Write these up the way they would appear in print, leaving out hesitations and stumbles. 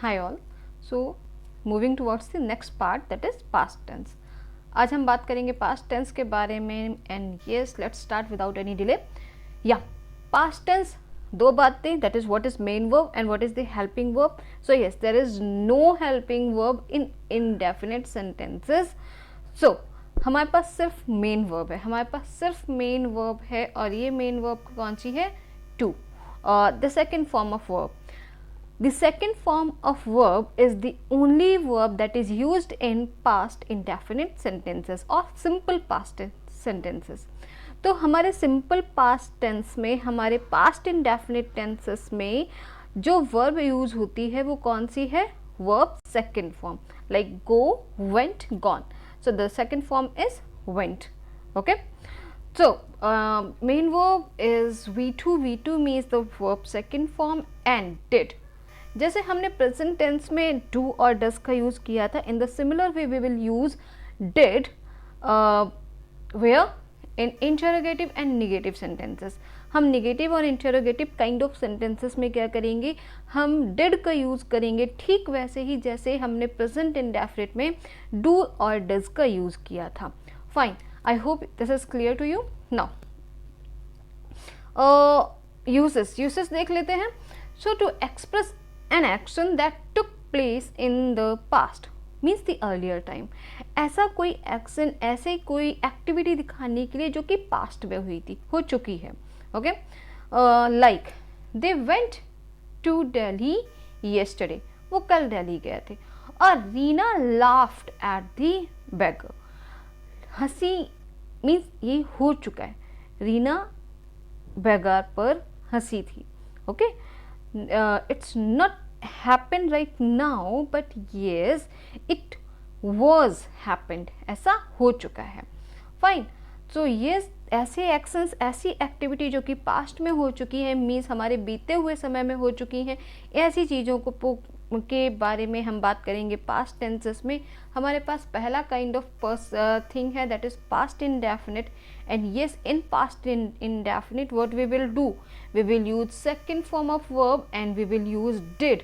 Hi all. So moving towards the next part, that is past tense. आज हम बात करेंगे past tense के बारे में and yes, let's start without any delay. Yeah, past tense दो बातें, that is what is main verb and what is the helping verb. So yes, there is no helping verb in indefinite sentences. So हमारे पास सिर्फ main verb है, हमारे पास सिर्फ main verb है और ये मेन वर्ब कौन सी है? Two. The second form of verb. The second form of verb is the only verb that is used in past indefinite sentences or simple past sentences. तो हमारे simple past tense में, हमारे past indefinite tenses में जो verb use होती है वो कौन सी है? Verb second form, like go, went, gone. So the second form is went. Okay. So main verb is V2. V2 means the verb second form and did. जैसे हमने प्रेजेंट टेंस में do और डज का use किया था, in the similar way we will use did where in interrogative and negative sentences. हम negative और interrogative kind of sentences में क्या करेंगे? हम डिड का यूज़ करेंगे, ठीक वैसे ही जैसे हमने प्रेजेंट इंडेफिनिट में डू और डज का यूज़ किया था. Fine, I hope this is clear to you. Now uses देख लेते हैं. So to express an action that took place in the past means the earlier time. ऐसा कोई एक्शन, ऐसे कोई एक्टिविटी दिखाने के लिए जो कि पास्ट में हुई थी, हो चुकी है. Okay, like they went to Delhi yesterday. वो कल दिल्ली गए थे. और Reena laughed at the beggar. हंसी मीन्स ये हो चुका है. रीना बेगर पर हंसी थी. Okay, it's not happened right now but yes it was happened. ऐसा हो चुका है. फाइन. सो ये ऐसे एक्शंस, ऐसी एक्टिविटी जो कि पास्ट में हो चुकी है, मीन्स हमारे बीते हुए समय में हो चुकी हैं, ऐसी चीज़ों को के बारे में हम बात करेंगे पास्ट टेंसेस में. हमारे पास पहला काइंड ऑफ थिंग है that is past indefinite. And yes, in past indefinite what we will do, we will use second form of verb and we will use did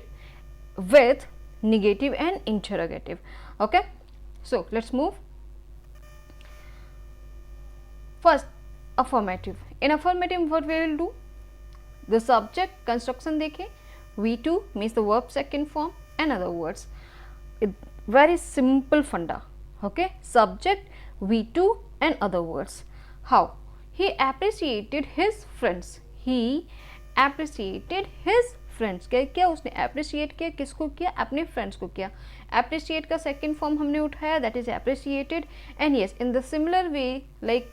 with negative and interrogative. Okay, so let's move. First, affirmative. In affirmative what we will do, the subject construction देखें. V2 means the verb second form and other words. Very simple funda. Okay, subject V2 and other words. How? He appreciated his friends. He appreciated his friends. क्या किया उसने? appreciate किया. किसको किया? अपने friends को किया. appreciate का second form हमने उठाया, that is appreciated. and yes, in the similar way like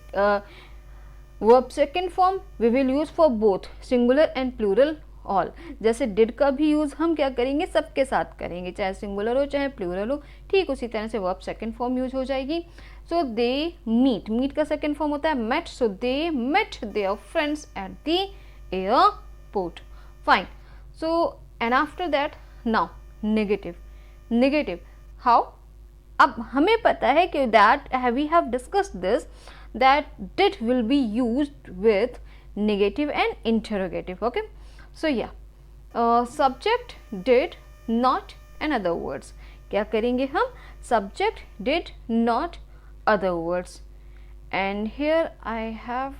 verb second form we will use for both singular and plural all. जैसे did का भी यूज़ हम क्या करेंगे? सबके साथ करेंगे, चाहे सिंगुलर हो चाहे प्लूरल हो. ठीक उसी तरह से verb second form यूज हो जाएगी. So they meet का second form होता है met. So they met their friends at the airport. Fine. So and after that now negative. How? अब हमें पता है कि that we have discussed this, that did will be used with negative and interrogative. Okay, so yeah, subject did not and other words. क्या करेंगे हम? subject did not other words. And here I have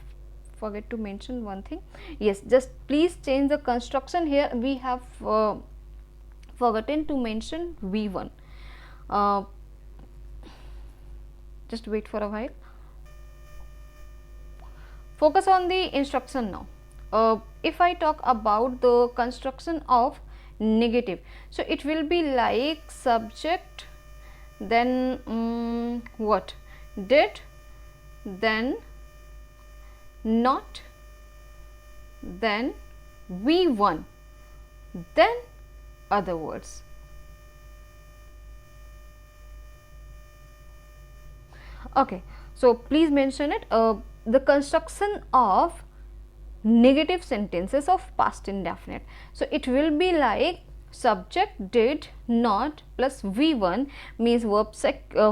forget to mention one thing. Yes, just please change the construction. Here we have forgotten to mention V1. Just wait for a while. Focus on the instruction now. If I talk about the construction of negative, so it will be like subject, then what? Did, then not, then V1, then other words. Okay, so please mention it. The construction of negative sentences of past indefinite. So it will be like subject did not plus V1 means verb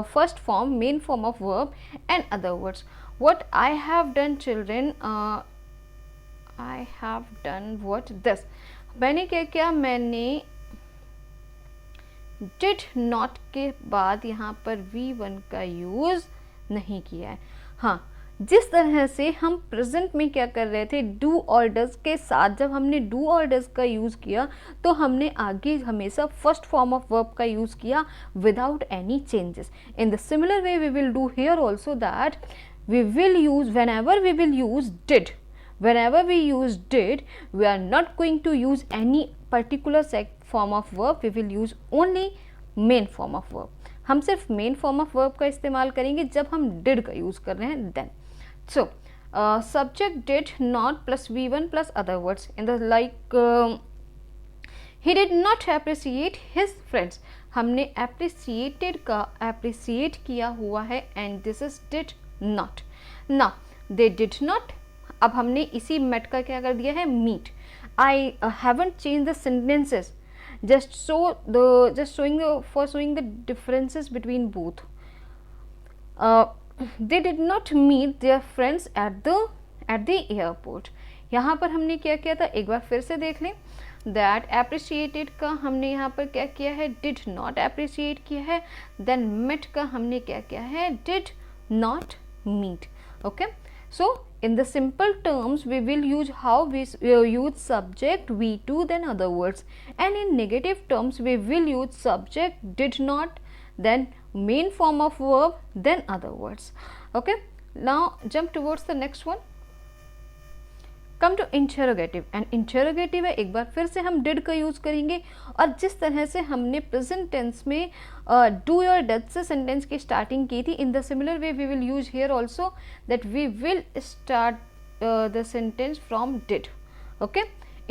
first form, main form of verb and other words. What I have done, children, I have done what this. मैंने क्या किया? मैंने did not के बाद यहाँ पर V1 का use नहीं किया है। हाँ, जिस तरह से हम प्रेजेंट में क्या कर रहे थे, डू और डज के साथ जब हमने डू और डज का यूज़ किया तो हमने आगे हमेशा फर्स्ट फॉर्म ऑफ वर्ब का यूज़ किया without any changes. In the similar way we will do here also that we will use, whenever we will use did, whenever we use did, we are not going to use any particular form of verb, we will use only main form of verb। हम सिर्फ main form of verb का इस्तेमाल करेंगे जब हम did का use कर रहे हैं then। So subject did not plus V1 plus other words in the like he did not appreciate his friends। हमने appreciated का appreciate किया हुआ है and this is did not। now they did not, अब हमने इसी met का क्या कर दिया है, meet। I haven't changed the sentences, just showing the differences between both। they did not meet their friends at the airport। यहाँ पर हमने क्या किया था, एक बार फिर से देख लें। दैट appreciated का हमने यहाँ पर क्या किया है, did not appreciate किया है। then met का हमने क्या किया है, did not meet। okay, so in the simple terms we will use how we use subject V2 then other words, and in negative terms we will use subject did not then main form of verb then other words। okay, now jump towards the next one, come to interrogative. And interrogative है, एक बार फिर से हम did का use करेंगे और जिस तरह से हमने प्रेजेंट टेंस में डू और डज से सेंटेंस की स्टार्टिंग की थी, in the similar way we will use here also that we will start the sentence from did. Okay,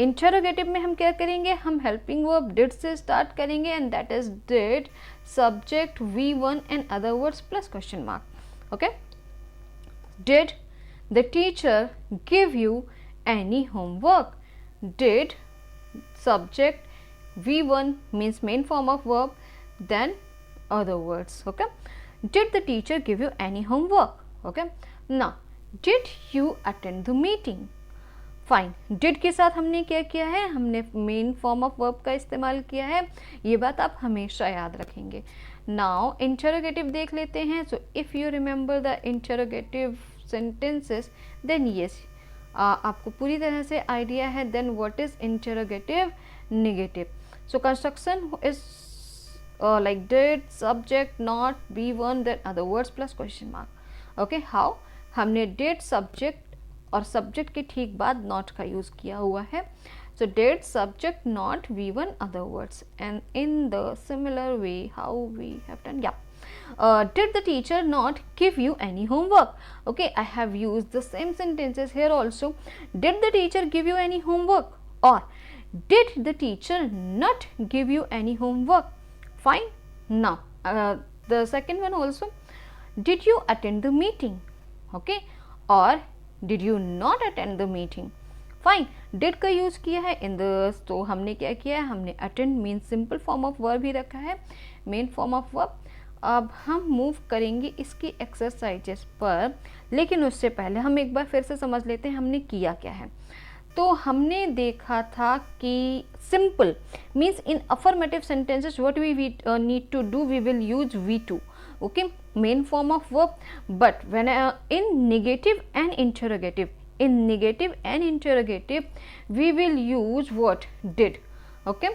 interrogative में हम क्या करेंगे, हम हेल्पिंग वर्ब डिड से स्टार्ट करेंगे and that is did subject V1 and other words plus question mark. Okay, did the teacher give you any homework? Did subject V1 means main form of verb then other words। okay, did the teacher give you any homework? okay, now did you attend the meeting? Fine, did के साथ हमने क्या किया है, हमने main form of verb का इस्तेमाल किया है, ये बात आप हमेशा याद रखेंगे। नाउ इंटरोगेटिव देख लेते हैं। So if you remember the interrogative sentences then yes, आपको पूरी तरह से आइडिया है। Then what is interrogative negative. So construction is like did subject not V1 then other words plus question mark. Okay, how, हमने did subject और subject के ठीक बाद नॉट का यूज़ किया हुआ है। So did subject not V1 other words and in the similar way how we have done, या did the teacher not give you any homework? okay, I have used the same sentences here also. Did the teacher give you any homework or did the teacher not give you any homework? fine, now the second one also, did you attend the meeting? okay, or did you not attend the meeting? Fine, did का use किया है in the, तो हमने क्या किया है, हमने attend mean simple form of verb ही रखा है, मेन फॉर्म ऑफ वर्ब। अब हम मूव करेंगे इसकी एक्सरसाइजेस पर, लेकिन उससे पहले हम एक बार फिर से समझ लेते हैं हमने किया क्या है। तो हमने देखा था कि simple means in affirmative sentences what we need to do, we will use V2, okay, main form of verb. But when in negative and interrogative, in negative and interrogative we will use what, did। okay,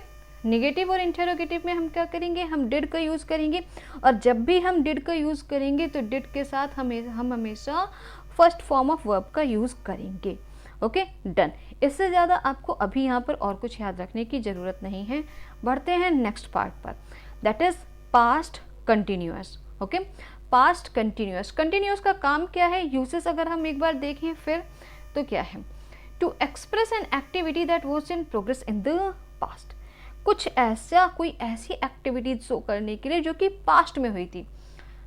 negative और interrogative में हम क्या करेंगे, हम did का use करेंगे और जब भी हम डिड का यूज़ करेंगे तो डिड के साथ हम हमेशा फर्स्ट फॉर्म ऑफ वर्ब का यूज़ करेंगे। Okay, done. इससे ज़्यादा आपको अभी यहाँ पर और कुछ याद रखने की ज़रूरत नहीं है। बढ़ते हैं नेक्स्ट पार्ट पर, that is past continuous. Okay, past continuous, continuous का काम क्या है, यूसेस अगर हम एक बार देखें फिर तो क्या है, to express an activity that was in progress in the past, कुछ ऐसा, कोई ऐसी एक्टिविटी शो करने के लिए जो कि पास्ट में हुई थी।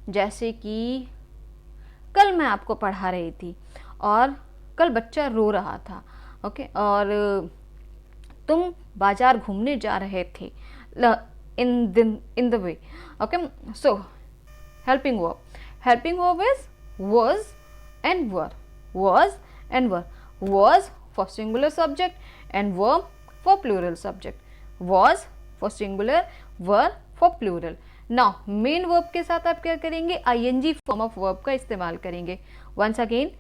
जैसे कि कल मैं आपको पढ़ा रही थी और कल बच्चा रो रहा था, ओके, और तुम बाजार घूमने जा रहे थे, in the way. Okay, so helping verb, helping verb is was and were, was and were, was for singular subject and were for plural subject, was for singular, were for plural. Now main verb के साथ आप क्या करेंगे, ING form of verb का इस्तेमाल करेंगे। Once again,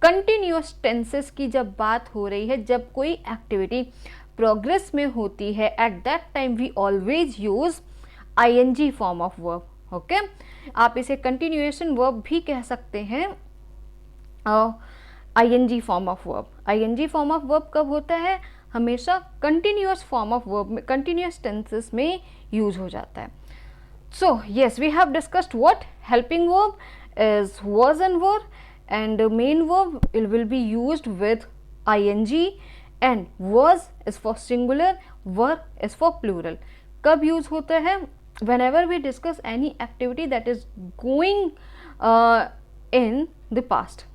continuous tenses की जब बात हो रही है, जब कोई एक्टिविटी प्रोग्रेस में होती है, at that time we always use ING form of verb. Okay, आप इसे कंटिन्यूएशन वर्ब भी कह सकते हैं, ING form of verb. ING form of verb कब होता है, हमेशा कंटिन्यूअस फॉर्म ऑफ वर्ब में, कंटिन्यूअस टेंसेस में यूज हो जाता है। So yes, we have discussed what helping verb is was and were, and main verb will be used with ing, and was is for singular, were is for plural. कब use होता है, whenever we discuss any activity that is going in the past.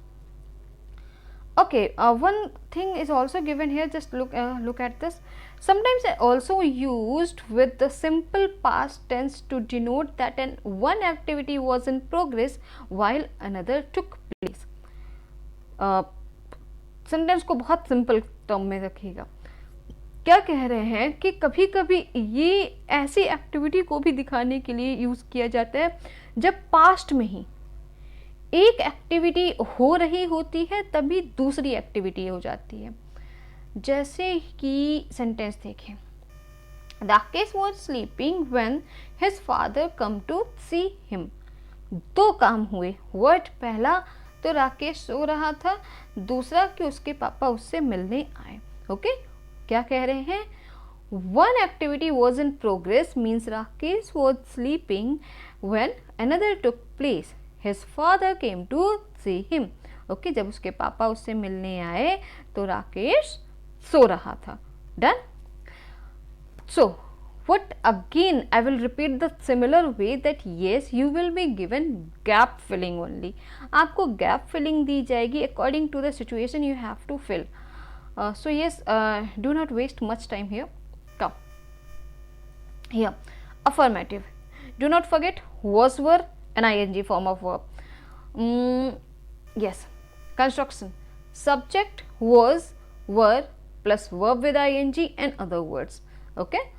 Okay, one thing is also given here, just look at this. Sometimes also used with the simple past tense to denote that one activity was in progress while another took place. Sentence को बहुत simple term में रखिएगा। क्या कह रहे हैं कि कभी कभी ये ऐसी एक्टिविटी को भी दिखाने के लिए यूज किया जाता है जब पास्ट में ही एक एक्टिविटी हो रही होती है, तभी दूसरी एक्टिविटी हो जाती है। जैसे कि सेंटेंस देखें, Rakesh was sleeping when his father come to see him. दो काम हुए, वर्ड पहला तो राकेश सो रहा था, दूसरा कि उसके पापा उससे मिलने आए। ओके, क्या कह रहे हैं, one activity was in progress means Rakesh was sleeping when another took place, his father came to see him. Okay, जब उसके पापा उससे मिलने आए तो राकेश सो रहा था। Done. So what again, I will repeat the similar way that yes, you will be given gap filling only. आपको gap filling दी जाएगी according to the situation you have to fill. So yes, do not waste much time here. Come here, affirmative. Do not forget was, were and ing form of verb. Yes, construction, subject was, were plus verb with ing and other words. Okay,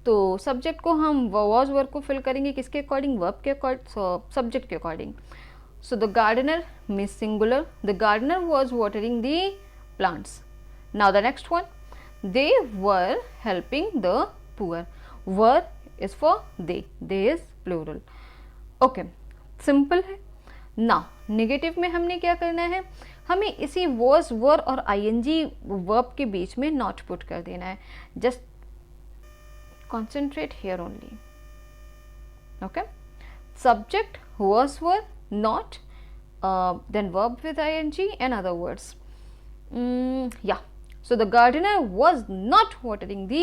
तो subject को हम was verb को fill करेंगे किसके according, verb के according, subject के according. So the gardener means singular, the gardener was watering the plants. Now the next one, they were helping the poor, were is for they is plural. Okay, simple है। Now negative में हमने क्या करना है, हमें इसी was, वर और ING verb के बीच में नॉट पुट कर देना है। Just concentrate here only. Okay, subject was, were, not, then verb with ing and other words. Yeah, so the gardener was not watering the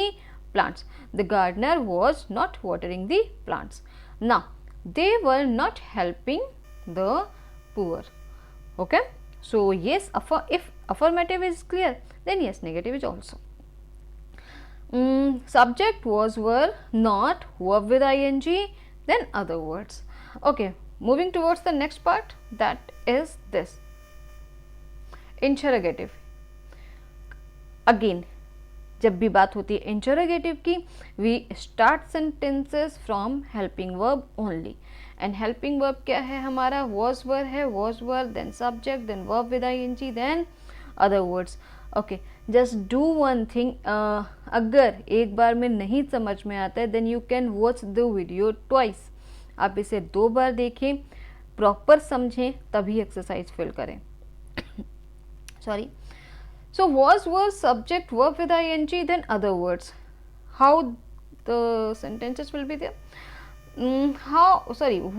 plants, the gardener was not watering the plants. Now they were not helping the poor. Okay, so yes, if affirmative is clear, then yes, negative is also. Subject was, were, not, verb with ing, then other words. Okay, moving towards the next part, that is this, interrogative. Again, जब भी बात होती है interrogative की, we start sentences from helping verb only. And helping verb क्या है हमारा, was were है, was were then subject then verb with ING then other words. Okay, just do one thing, अगर एक बार में नहीं समझ में आता है then you can watch the video twice. आप इसे 2 बार देखें, प्रॉपर समझें, तभी एक्सरसाइज फिल करें। Sorry, so was, were, subject, verb with ing then other words. How the sentences will be there?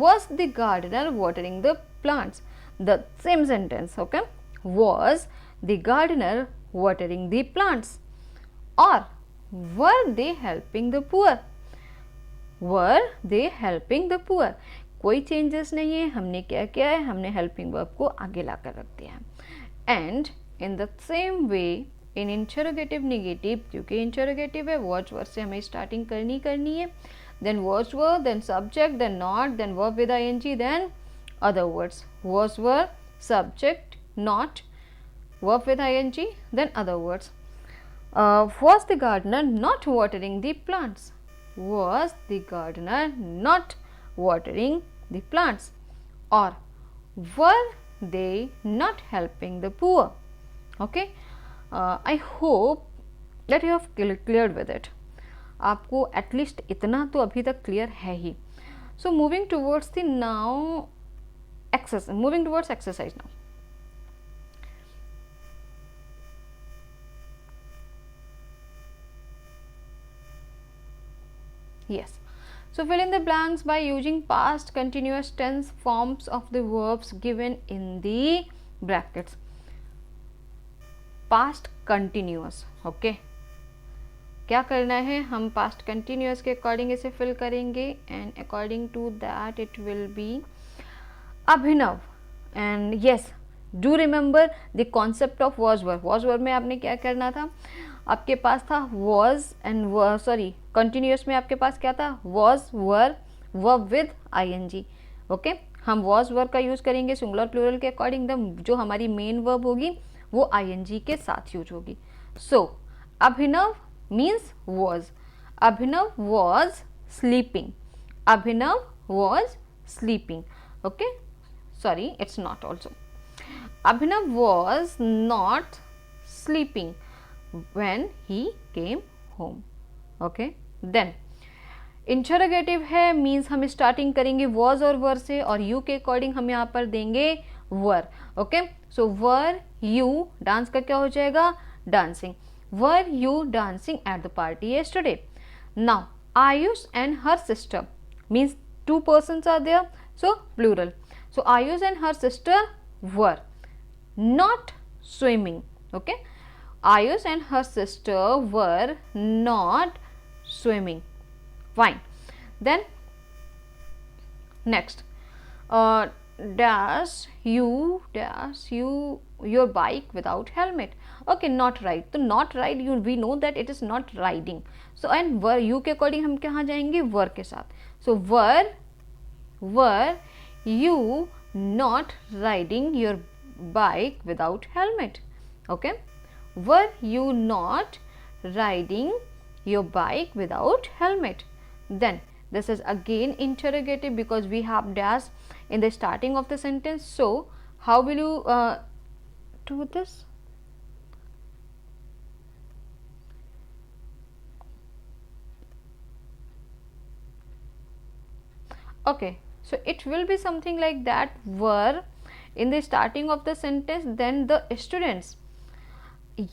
Was the gardener watering the plants? The same sentence. Okay, was the gardener watering the plants, or were they helping the poor? Were they helping the poor? कोई changes नहीं है, हमने क्या किया है, हमने helping verb को आगे लाकर रख दिया है। And in the same way in interrogative negative, क्योंकि इंटरोगेटिव है, वॉज वर्ड से हमें स्टार्टिंग करनी है, then was word then subject then not then verb with ING then other words. Was word subject not verb with ing then other words. Was the gardener not watering the plants? was the gardener not watering the plants? Or were they not helping the poor? Okay, I hope that you have cleared with it. आपको at least इतना तो अभी तक clear है ही. So moving towards the now exercise, moving towards exercise now. Yes. So fill in the blanks by using past continuous tense forms of the verbs given in the brackets. Past continuous. Okay. क्या करना है, हम past continuous के according इसे fill करेंगे and according to that it will be Abhinav. And yes, do remember the concept of was were. Was were में आपने क्या करना था, आपके पास था was and were, sorry, continuous में आपके पास क्या था, was were verb with ing. Okay, हम was were का यूज़ करेंगे सिंगुलर प्लूरल के अकॉर्डिंग. द जो हमारी मेन वर्ब होगी वो ing के साथ यूज होगी. सो अभिनव means was. Abhinav was sleeping. Abhinav was sleeping. Okay, sorry, it's not also. Abhinav was not sleeping when he came home. Okay, then interrogative है means हम starting करेंगे was और were से और you के अकॉर्डिंग हम यहाँ पर देंगे were. Okay, so were you dance का क्या हो जाएगा, dancing. Were you dancing at the party yesterday? Now Ayush and her sister means two persons are there, so plural. So Ayush and her sister were not swimming. Okay, Ayush and her sister were not swimming. Fine. Then next, dash you your bike without helmet. Okay, not ride. तो not ride, you we know that it is not riding. So and were you के according हम कहाँ जाएंगे, were के साथ. So were you not riding your bike without helmet? Okay, were you not riding your bike without helmet? Then this is again interrogative because we have dash in the starting of the sentence. So how will you do this? Okay, so it will be something like that, were in the starting of the sentence, then the students.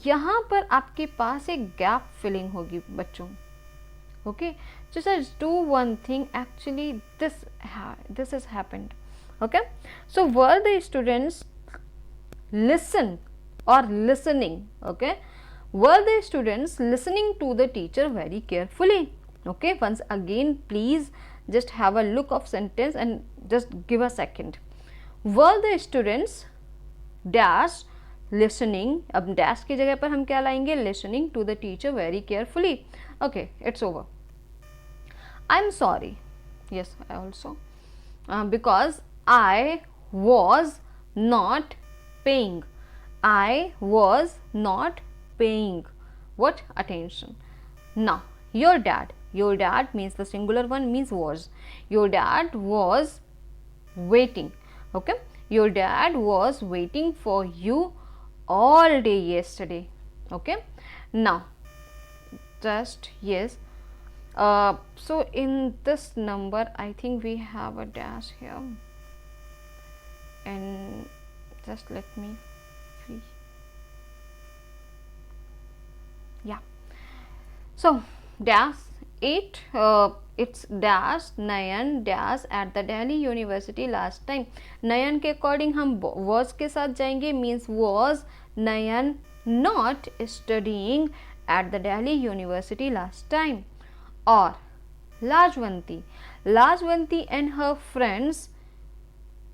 यहाँ पर आपके पास एक gap filling होगी बच्चों. Okay, just do one thing. Actually this has happened. Okay, so were the students listen or listening? Okay, were the students listening to the teacher very carefully? Okay, once again please just have a look of sentence and just give a second. Were the students dash listening? अब dash की जगह पर हम क्या लाएंगे, listening to the teacher very carefully. Okay, it's over. I'm sorry. Yes, I also because I was not paying. I was not paying what attention. Now your dad means the singular one means was. Your dad was waiting. Okay, your dad was waiting for you all day yesterday. Okay, now just yes. So in this number I think we have a dash here, and just let me see. Yeah, so dash 8, it's dash Nayan dash at the Delhi University last time. Nayan के according हम was के साथ जाएंगे, means was Nayan not studying at the Delhi University last time. Or Lajwanti and her friends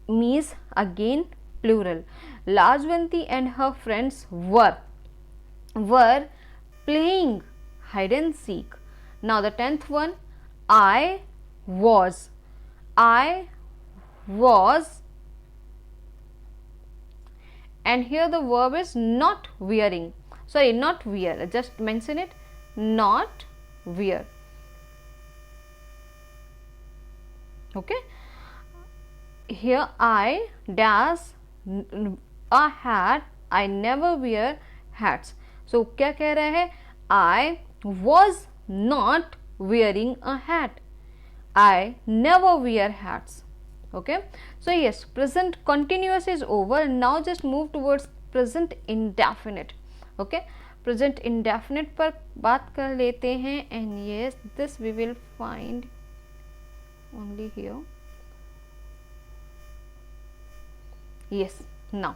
means again plural. Lajwanti and her friends were playing hide and seek. Now the 10th one, I was, and here the verb is not wearing. Sorry, not wear, just mention it, not wear. Okay, here I dash a hat, I never wear hats. So क्या कह रहा है, I was not wearing a hat, I never wear hats. Okay, so yes, present continuous is over. Now just move towards present indefinite. Okay, present indefinite पर बात कर लेते हैं, and yes, this we will find only here. Yes, now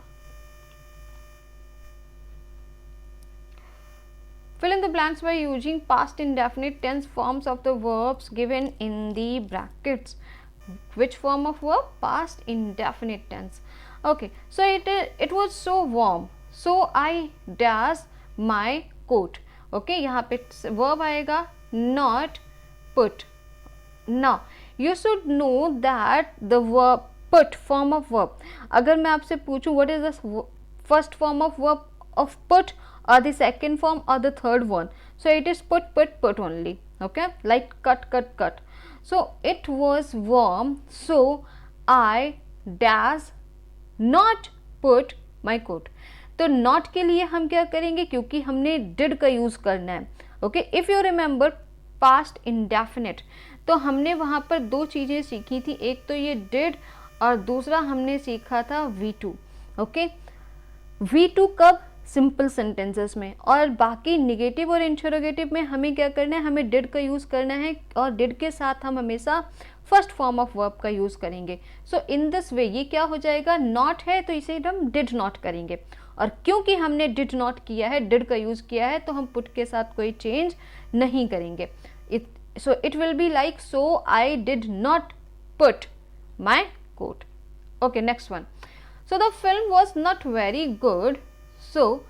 fill in the blanks by using past indefinite tense forms of the verbs given in the brackets. Which form of verb? Past indefinite tense. Okay, so it was so warm, so I dash my coat. Okay, यहाँ पे verb आएगा not put. Now you should know that the verb put form of verb, अगर मैं आपसे पूछूं what is the first form of verb of put, or the second form, or the third one, so it is put only. Okay, like cut. So it was warm, so I dash not put my coat. तो not के लिए हम क्या करेंगे, क्योंकि हमने did का use करना है. Okay, if you remember past indefinite, तो हमने वहाँ पर दो चीज़ें सीखी थी, एक तो ये did और दूसरा हमने सीखा था V2. ओके, V2 कब? सिंपल सेंटेंसेस में, और बाकी निगेटिव और इंटरोगेटिव में हमें क्या करना है, हमें डिड का यूज़ करना है, और डिड के साथ हम हमेशा फर्स्ट फॉर्म ऑफ वर्ब का यूज़ करेंगे. सो इन दिस वे ये क्या हो जाएगा, नॉट है तो इसे हम डिड नॉट करेंगे, और क्योंकि हमने डिड नॉट किया है, डिड का यूज़ किया है, तो हम पुट के साथ कोई चेंज नहीं करेंगे. So it will be like, so I did not put my coat. Okay, next one. So the film was not very good, so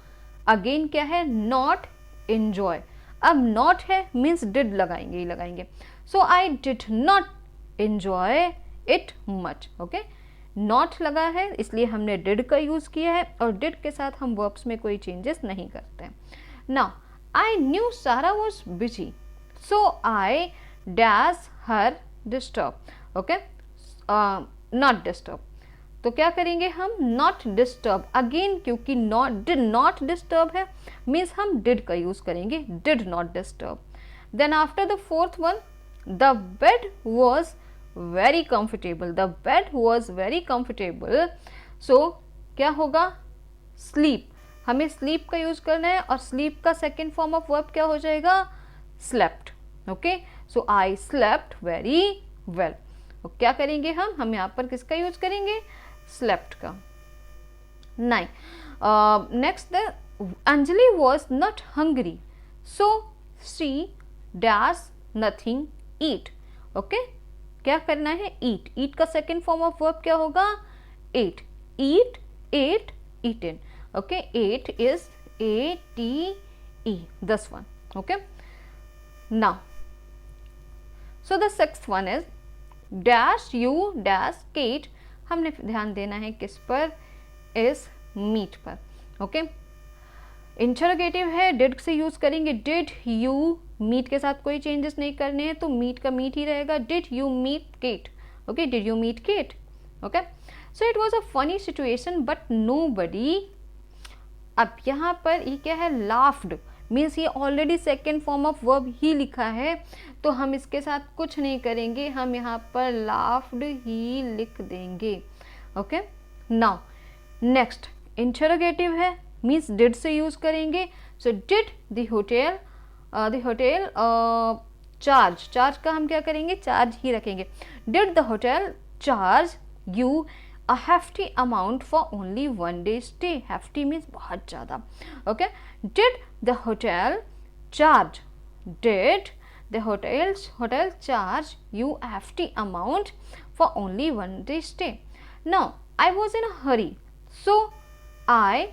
again क्या है, नॉट एंजॉय. अब नॉट है मीन्स डिड लगाएंगे ही लगाएंगे. So I did not enjoy it much. Okay, not लगा है इसलिए हमने डिड का यूज किया है, और डिड के साथ हम वर्ब्स में कोई चेंजेस नहीं करते हैं. Now I knew Sara was busy, so I dash her disturb. Okay, not disturb, तो क्या करेंगे हम, नॉट डिस्टर्ब. अगेन क्योंकि नॉट डिस्टर्ब है मीन्स हम डिड का यूज करेंगे, did not disturb. Then after the fourth one, the bed was very comfortable. The bed was very comfortable, so क्या होगा, स्लीप. हमें स्लीप का यूज करना है, और स्लीप का सेकेंड फॉर्म ऑफ वर्ब क्या हो जाएगा, slept. Okay, so I slept very well. क्या करेंगे हम यहाँ पर किसका यूज करेंगे, स्लेप्ट का. Next, Anjali was not hungry, so she dash nothing eat. Okay, क्या करना है, ईट. ईट का सेकेंड फॉर्म ऑफ वर्ब क्या होगा, ate. Eat, ate, eaten. Okay, ate is ATE, this one. Okay, now so the sixth one is dash you dash Kate. हमने ध्यान देना है किस पर, इस मीट पर. ओके, इंटरोगेटिव है, डिड से यूज करेंगे. डिड यू, मीट के साथ कोई चेंजेस नहीं करने हैं, तो मीट का मीट ही रहेगा. Did you meet Kate. Okay, did you meet Kate. Okay, so it was a funny situation but nobody. अब यहाँ पर ये क्या है, लाफ्ड मीन्स ये already second form of verb ही लिखा है, तो हम इसके साथ कुछ नहीं करेंगे, हम यहाँ पर लाफ्ड ही लिख देंगे. ओके, नाउ नेक्स्ट, इंटरोगेटिव है मीन्स डिड से यूज करेंगे. So did the hotel charge. Charge का हम क्या करेंगे, चार्ज ही रखेंगे. Did the hotel charge you a hefty amount for only one day stay. Hefty means बहुत ज़्यादा. Okay, did the hotel charge, did the hotel charge you a hefty amount for only one day stay. Now I was in a hurry, so I,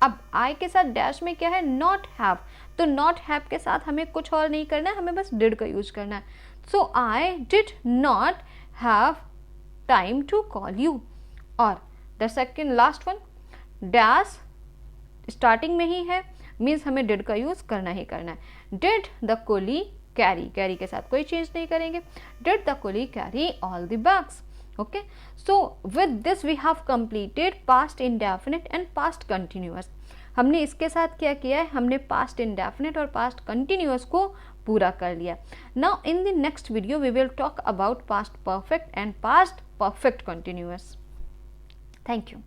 अब I के साथ dash में क्या है, not have. तो not have के साथ हमें कुछ और नहीं करना है, हमें बस did का यूज करना है. So I did not have time to call you. और the second last one, dash starting में ही है मीन्स हमें डिड का यूज करना ही करना है. डिड द कोली कैरी के साथ कोई चेंज नहीं करेंगे। Did the coolie carry all the bags. Okay, so with this we have completed past indefinite and past continuous. हमने इसके साथ क्या किया है, हमने पास्ट इंडेफिनिट और पास्ट कंटिन्यूअस को पूरा कर लिया। Now in the next video we will talk about past perfect and past perfect continuous. Thank you.